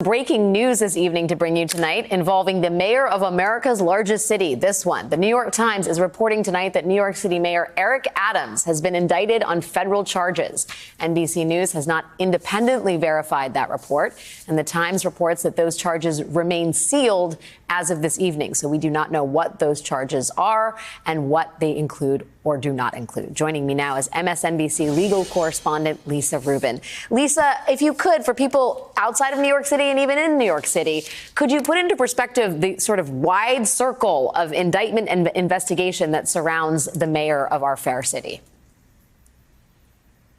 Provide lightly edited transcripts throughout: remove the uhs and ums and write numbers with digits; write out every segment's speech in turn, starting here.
Breaking news this evening to bring you tonight involving the mayor of America's largest city. This one, the New York Times is reporting tonight that New York City Mayor Eric Adams has been indicted on federal charges. NBC News has not independently verified that report, and the Times reports that those charges remain sealed as of this evening. So we do not know what those charges are and what they include or do not include. Joining me now is MSNBC legal correspondent Lisa Rubin. Lisa, if you could, for people outside of New York City and even in New York City, could you put into perspective the sort of wide circle of indictment and investigation that surrounds the mayor of our fair city?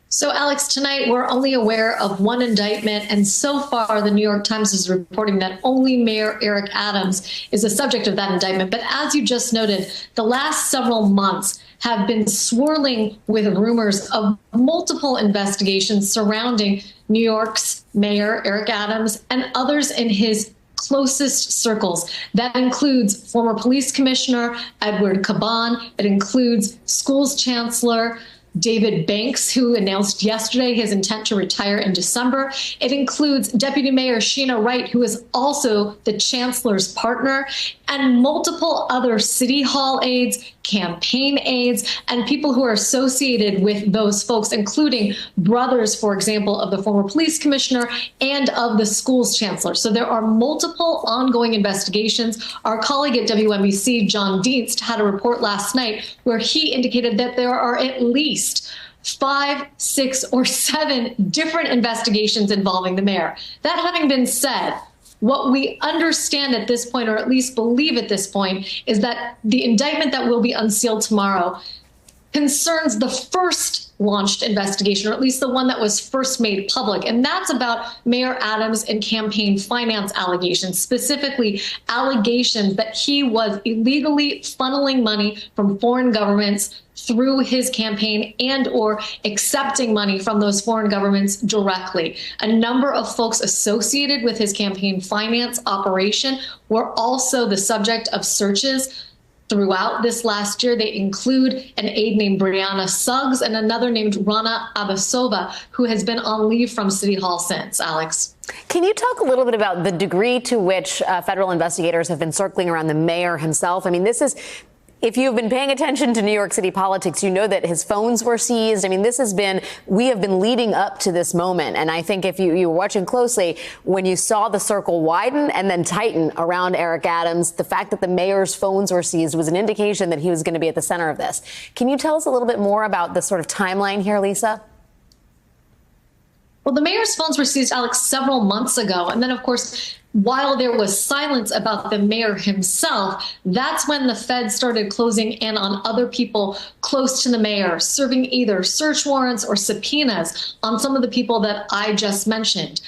So, Alex, tonight we're only aware of one indictment, and so far the New York Times is reporting that only Mayor Eric Adams is the subject of that indictment. But as you just noted, the last several months have been swirling with rumors of multiple investigations surrounding New York's Mayor Eric Adams and others in his closest circles. That includes former police commissioner Edward Caban. It includes schools chancellor David Banks, who announced yesterday his intent to retire in December. It includes Deputy Mayor Sheena Wright, who is also the chancellor's partner, and multiple other city hall aides, campaign aides, and people who are associated with those folks, including brothers, for example, of the former police commissioner and of the school's chancellor. So there are multiple ongoing investigations. Our colleague at WNBC, John Dienst, had a report last night where he indicated that there are at least 5, 6, or 7 different investigations involving the mayor. That having been said, what we understand at this point, or at least believe at this point, is that the indictment that will be unsealed tomorrow concerns the first launched investigation, or at least the one that was first made public. And that's about Mayor Adams and campaign finance allegations, specifically allegations that he was illegally funneling money from foreign governments through his campaign and or accepting money from those foreign governments directly. A number of folks associated with his campaign finance operation were also the subject of searches throughout this last year. They include an aide named Brianna Suggs and another named Rana Abasova, who has been on leave from City Hall since. Alex. Can you talk a little bit about the degree to which federal investigators have been circling around the mayor himself? I mean, this is, if you've been paying attention to New York City politics, you know that his phones were seized. I mean, we have been leading up to this moment. And I think if you were watching closely, when you saw the circle widen and then tighten around Eric Adams, the fact that the mayor's phones were seized was an indication that he was going to be at the center of this. Can you tell us a little bit more about the sort of timeline here, Lisa? Well, the mayor's phones were seized, Alex, several months ago. And then, of course, while there was silence about the mayor himself, that's when the Fed started closing in on other people close to the mayor, serving either search warrants or subpoenas on some of the people that I just mentioned.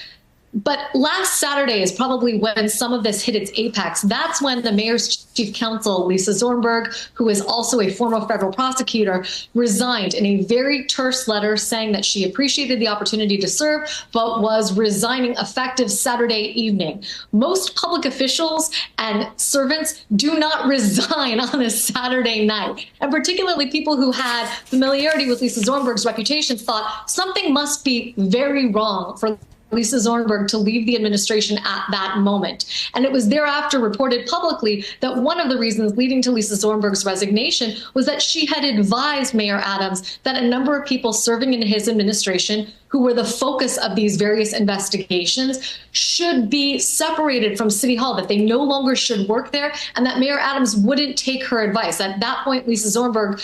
But last Saturday is probably when some of this hit its apex. That's when the mayor's chief counsel, Lisa Zornberg, who is also a former federal prosecutor, resigned in a very terse letter saying that she appreciated the opportunity to serve, but was resigning effective Saturday evening. Most public officials and servants do not resign on a Saturday night. And particularly people who had familiarity with Lisa Zornberg's reputation thought something must be very wrong for Lisa Zornberg to leave the administration at that moment. And it was thereafter reported publicly that one of the reasons leading to Lisa Zornberg's resignation was that she had advised Mayor Adams that a number of people serving in his administration who were the focus of these various investigations should be separated from City Hall, that they no longer should work there, and that Mayor Adams wouldn't take her advice. At that point, Lisa Zornberg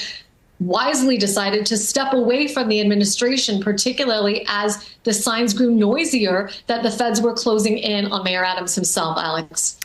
wisely decided to step away from the administration, particularly as the signs grew noisier that the feds were closing in on Mayor Adams himself, Alex.